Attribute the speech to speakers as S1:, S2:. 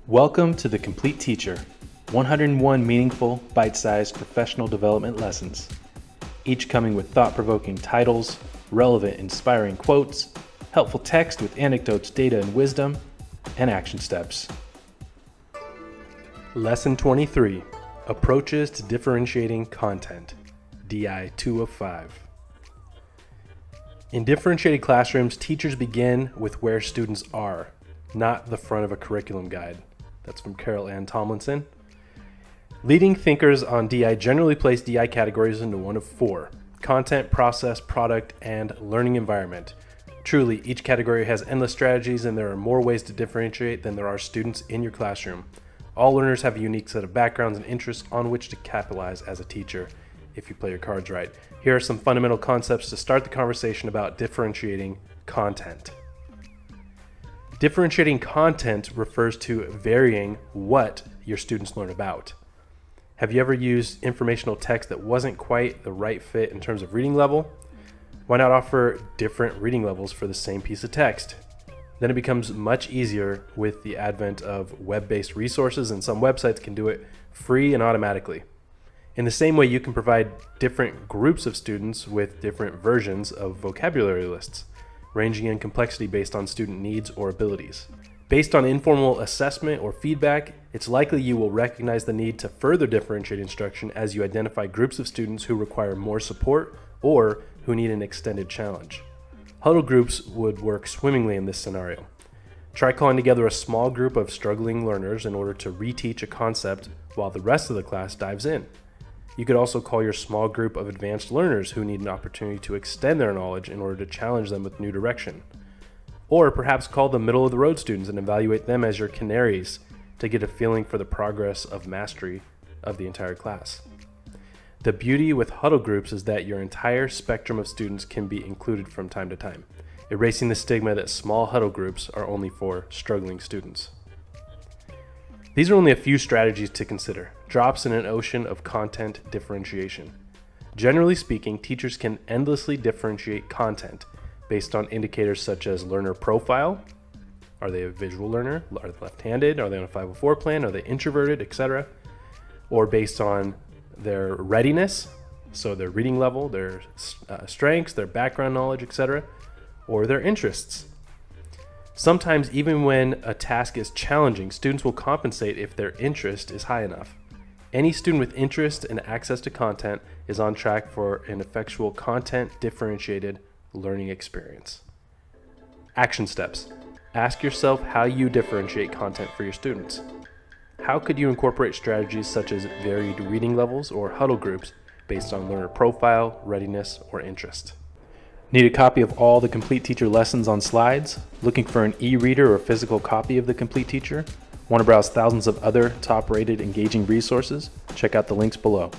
S1: Welcome to The Complete Teacher, 101 meaningful, bite-sized professional development lessons, each coming with thought-provoking titles, relevant, inspiring quotes, helpful text with anecdotes, data, and wisdom, and action steps. Lesson 23, Approaches to Differentiating Content, DI 2 of 5. In differentiated classrooms, teachers begin with where students are, not the front of a curriculum guide. That's from Carol Ann Tomlinson. Leading thinkers on DI generally place DI categories into one of four: content, process, product, and learning environment. Truly, each category has endless strategies, and there are more ways to differentiate than there are students in your classroom. All learners have a unique set of backgrounds and interests on which to capitalize as a teacher if you play your cards right. Here are some fundamental concepts to start the conversation about differentiating content. Differentiating content refers to varying what your students learn about. Have you ever used informational text that wasn't quite the right fit in terms of reading level? Why not offer different reading levels for the same piece of text? Then it becomes much easier with the advent of web-based resources, and some websites can do it free and automatically. In the same way, you can provide different groups of students with different versions of vocabulary lists, ranging in complexity based on student needs or abilities. Based on informal assessment or feedback, it's likely you will recognize the need to further differentiate instruction as you identify groups of students who require more support or who need an extended challenge. Huddle groups would work swimmingly in this scenario. Try calling together a small group of struggling learners in order to reteach a concept while the rest of the class dives in. You could also call your small group of advanced learners who need an opportunity to extend their knowledge in order to challenge them with new direction. Or perhaps call the middle of the road students and evaluate them as your canaries to get a feeling for the progress of mastery of the entire class. The beauty with huddle groups is that your entire spectrum of students can be included from time to time, erasing the stigma that small huddle groups are only for struggling students. These are only a few strategies to consider, drops in an ocean of content differentiation. Generally speaking, teachers can endlessly differentiate content based on indicators such as learner profile. Are they a visual learner? Are they left-handed? Are they on a 504 plan? Are they introverted, etc.? Or based on their readiness, so their reading level, their strengths, their background knowledge, etc., or their interests. Sometimes, even when a task is challenging, students will compensate if their interest is high enough. Any student with interest and access to content is on track for an effectual content differentiated learning experience. Action steps. Ask yourself how you differentiate content for your students. How could you incorporate strategies such as varied reading levels or huddle groups based on learner profile, readiness, or interest? Need a copy of all the Complete Teacher lessons on slides? Looking for an e-reader or physical copy of the Complete Teacher? Want to browse thousands of other top-rated engaging resources? Check out the links below.